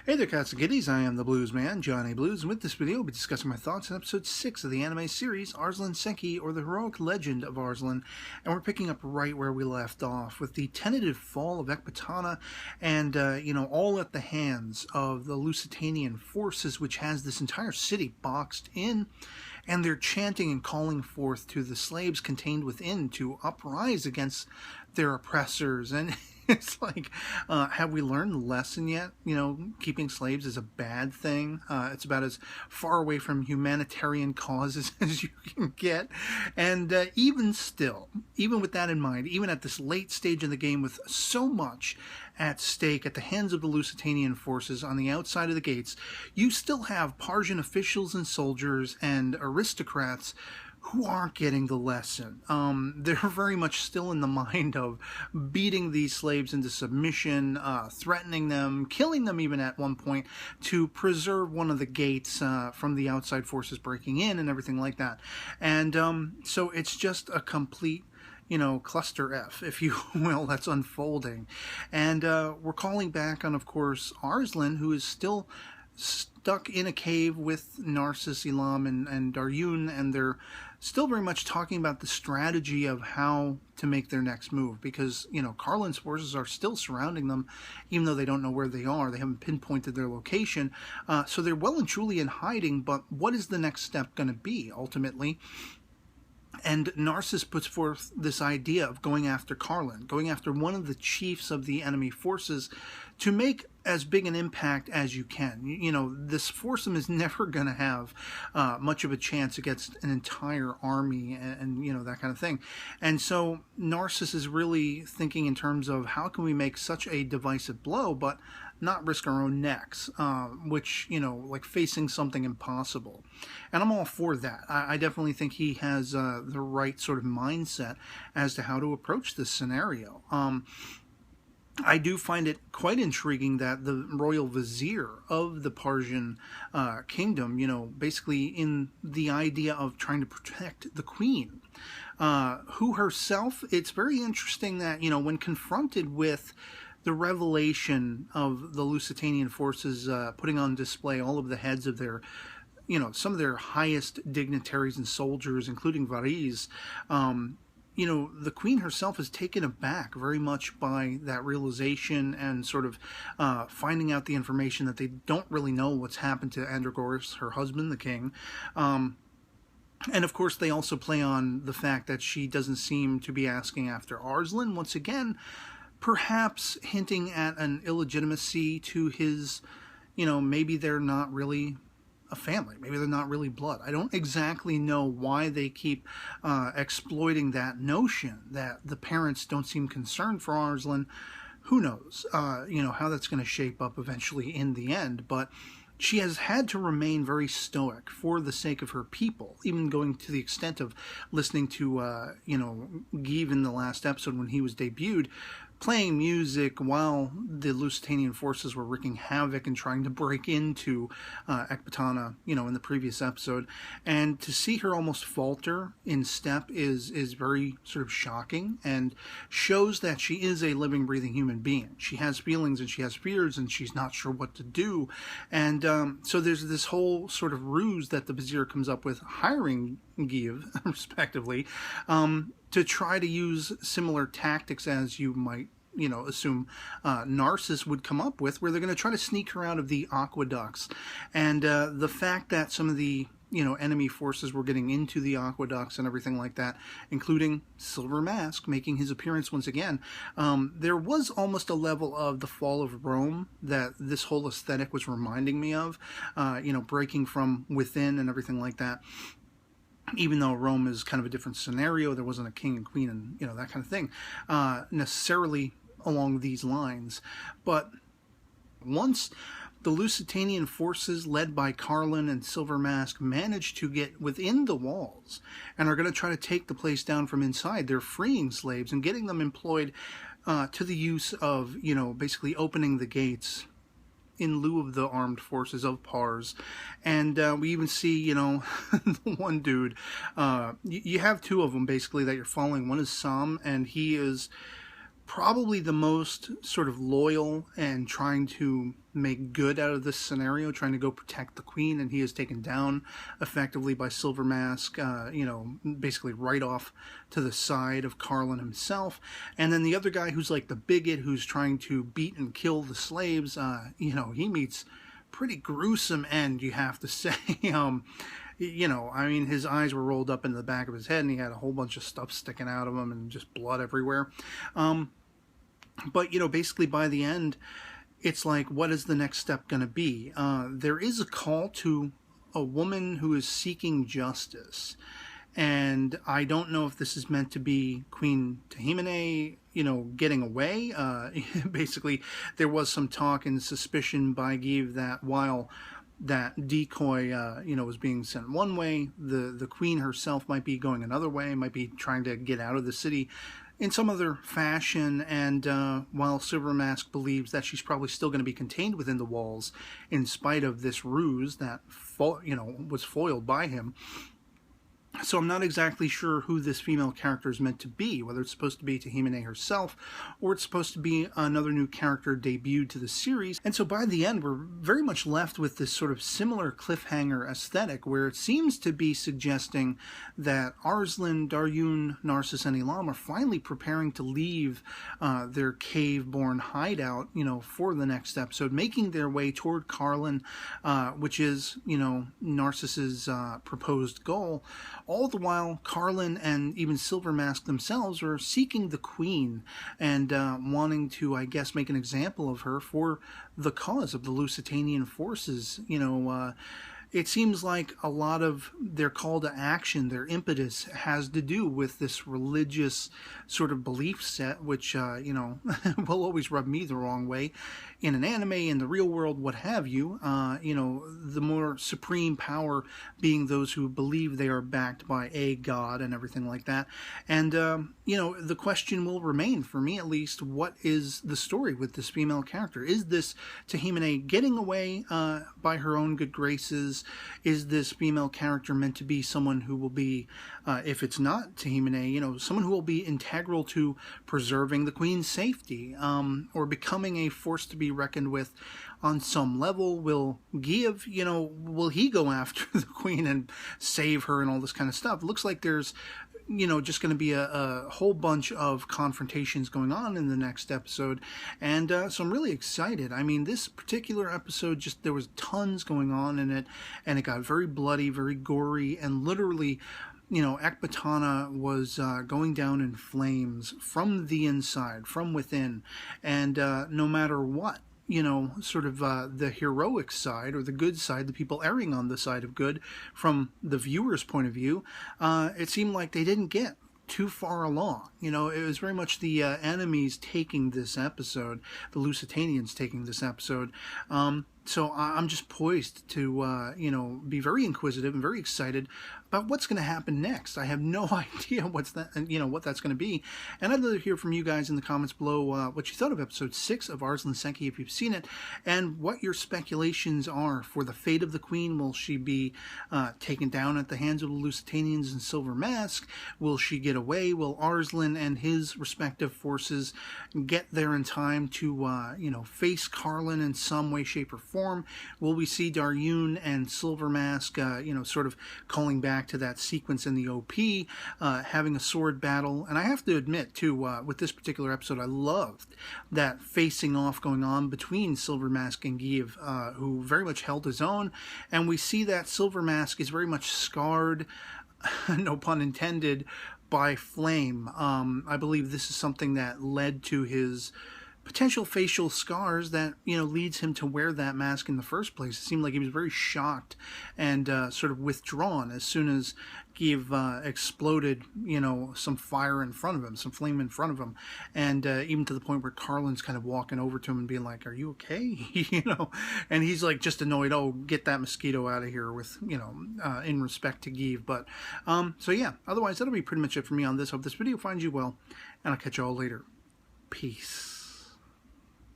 Hey there, cats and kitties. I am the Blues Man, Johnny Blues, and with this video, we'll be discussing my thoughts on episode 6 of the anime series, Arslan Senki, or the Heroic Legend of Arslan, and we're picking up right where we left off, with the tentative fall of Ecbatana, and, all at the hands of the Lusitanian forces, which has this entire city boxed in, and they're chanting and calling forth to the slaves contained within to uprise against their oppressors, and it's like, have we learned the lesson yet? Keeping slaves is a bad thing. It's about as far away from humanitarian causes as you can get. And even still, even with that in mind, even at this late stage in the game with so much at stake at the hands of the Lusitanian forces on the outside of the gates, you still have Parsian officials and soldiers and aristocrats who aren't getting the lesson. They're very much still in the mind of beating these slaves into submission, threatening them, killing them even at one point to preserve one of the gates from the outside forces breaking in and everything like that. And so it's just a complete cluster F, if you will, that's unfolding. And we're calling back on, of course, Arslan, who is still stuck in a cave with Narcissus, Elam, and Daryun, and they're still very much talking about the strategy of how to make their next move, because, Carlin's forces are still surrounding them, even though they don't know where they are. They haven't pinpointed their location, so they're well and truly in hiding, but what is the next step going to be, ultimately? And Narcissus puts forth this idea of going after Carlin, going after one of the chiefs of the enemy forces to make as big an impact as you can. This foursome is never going to have much of a chance against an entire army and that kind of thing. And so Narcissus is really thinking in terms of how can we make such a divisive blow, but not risk our own necks, which, like facing something impossible. And I'm all for that. I definitely think he has the right sort of mindset as to how to approach this scenario. I do find it quite intriguing that the royal vizier of the Parsian kingdom, basically in the idea of trying to protect the queen, who herself, it's very interesting that, when confronted with the revelation of the Lusitanian forces putting on display all of the heads of their, some of their highest dignitaries and soldiers, including Vanadis, the queen herself is taken aback very much by that realization and sort of finding out the information that they don't really know what's happened to Andragoras, her husband, the king. And of course, they also play on the fact that she doesn't seem to be asking after Arslan, once again, perhaps hinting at an illegitimacy to his, maybe they're not really a family. Maybe they're not really blood. I don't exactly know why they keep exploiting that notion that the parents don't seem concerned for Arslan. Who knows, how that's going to shape up eventually in the end, but she has had to remain very stoic for the sake of her people, even going to the extent of listening to, Give in the last episode when he was debuted, playing music while the Lusitanian forces were wreaking havoc and trying to break into Ecbatana, in the previous episode. And to see her almost falter in step is very sort of shocking and shows that she is a living, breathing human being. She has feelings and she has fears and she's not sure what to do. And so there's this whole sort of ruse that the vizier comes up with, hiring Give, respectively, to try to use similar tactics as you might, assume Narcissus would come up with, where they're going to try to sneak her out of the aqueducts. And the fact that some of the, enemy forces were getting into the aqueducts and everything like that, including Silver Mask making his appearance once again, there was almost a level of the fall of Rome that this whole aesthetic was reminding me of, breaking from within and everything like that. Even though Rome is kind of a different scenario, there wasn't a king and queen and, that kind of thing, necessarily along these lines. But once the Lusitanian forces led by Carlin and Silver Mask managed to get within the walls and are going to try to take the place down from inside, they're freeing slaves and getting them employed to the use of, basically opening the gates in lieu of the armed forces of Pars. And we even see, the one dude, you have two of them basically that you're following. One is Sam, and he is probably the most sort of loyal and trying to make good out of this scenario, trying to go protect the queen, and he is taken down effectively by Silver Mask, you know, basically right off to the side of Carlin himself. And then the other guy who's like the bigot who's trying to beat and kill the slaves, you know, he meets pretty gruesome end, you have to say. You know, I mean, his eyes were rolled up into the back of his head, and he had a whole bunch of stuff sticking out of him and just blood everywhere. But, you know, basically by the end, it's like, what is the next step going to be? There is a call to a woman who is seeking justice. And I don't know if this is meant to be Queen Tahimine, you know, getting away. Basically, there was some talk and suspicion by Give that while that decoy, you know, was being sent one way, the queen herself might be going another way, might be trying to get out of the city in some other fashion. And while Silver Mask believes that she's probably still going to be contained within the walls in spite of this ruse that, you know, was foiled by him. So I'm not exactly sure who this female character is meant to be, whether it's supposed to be Tahimine herself, or it's supposed to be another new character debuted to the series. And so by the end, we're very much left with this sort of similar cliffhanger aesthetic, where it seems to be suggesting that Arslan, Daryun, Narcissus, and Elam are finally preparing to leave their cave-born hideout, you know, for the next episode, making their way toward Carlin, which is, you know, Narcissus's proposed goal. All the while, Carlin and even Silver Mask themselves are seeking the queen and wanting to, I guess, make an example of her for the cause of the Lusitanian forces. You know, it seems like a lot of their call to action, their impetus, has to do with this religious sort of belief set, which, you know, will always rub me the wrong way. In an anime, in the real world, what have you, you know, the more supreme power being those who believe they are backed by a god and everything like that. And, you know, the question will remain, for me at least, what is the story with this female character? Is this Tahimine getting away by her own good graces? Is this female character meant to be someone who will be, if it's not Tahimine, you know, someone who will be integral to preserving the queen's safety, or becoming a force to be reckoned with on some level? Will Give, you know, will he go after the queen and save her and all this kind of stuff? It looks like there's, you know, just going to be a whole bunch of confrontations going on in the next episode. And so I'm really excited. I mean, this particular episode, just there was tons going on in it, and it got very bloody, very gory, and literally, you know, Ekbatana was going down in flames from the inside, from within. And no matter what, you know, sort of the heroic side or the good side, the people erring on the side of good from the viewer's point of view, it seemed like they didn't get too far along. You know, it was very much the enemies taking this episode, the Lusitanians taking this episode. So I'm just poised to, you know, be very inquisitive and very excited about what's going to happen next. I have no idea what's that, you know, what that's going to be. And I'd love to hear from you guys in the comments below what you thought of episode 6 of Arslan Senki, if you've seen it, and what your speculations are for the fate of the queen. Will she be taken down at the hands of the Lusitanians and Silver Mask? Will she get away? Will Arslan and his respective forces get there in time to, you know, face Carlin in some way, shape, or form? Will we see Daryun and Silver Mask, you know, sort of calling back to that sequence in the OP, having a sword battle? And I have to admit, too, with this particular episode, I loved that facing off going on between Silver Mask and Give, who very much held his own. And we see that Silver Mask is very much scarred, no pun intended, by flame. I believe this is something that led to his potential facial scars that, you know, leads him to wear that mask in the first place. It seemed like he was very shocked and sort of withdrawn as soon as Give exploded, you know, some fire in front of him, some flame in front of him, and even to the point where Carlin's kind of walking over to him and being like, "Are you okay?" You know, and he's like just annoyed. "Oh, get that mosquito out of here," with, you know, in respect to Give. But so yeah, otherwise that'll be pretty much it for me on this. Hope this video finds you well, and I'll catch you all later. Peace.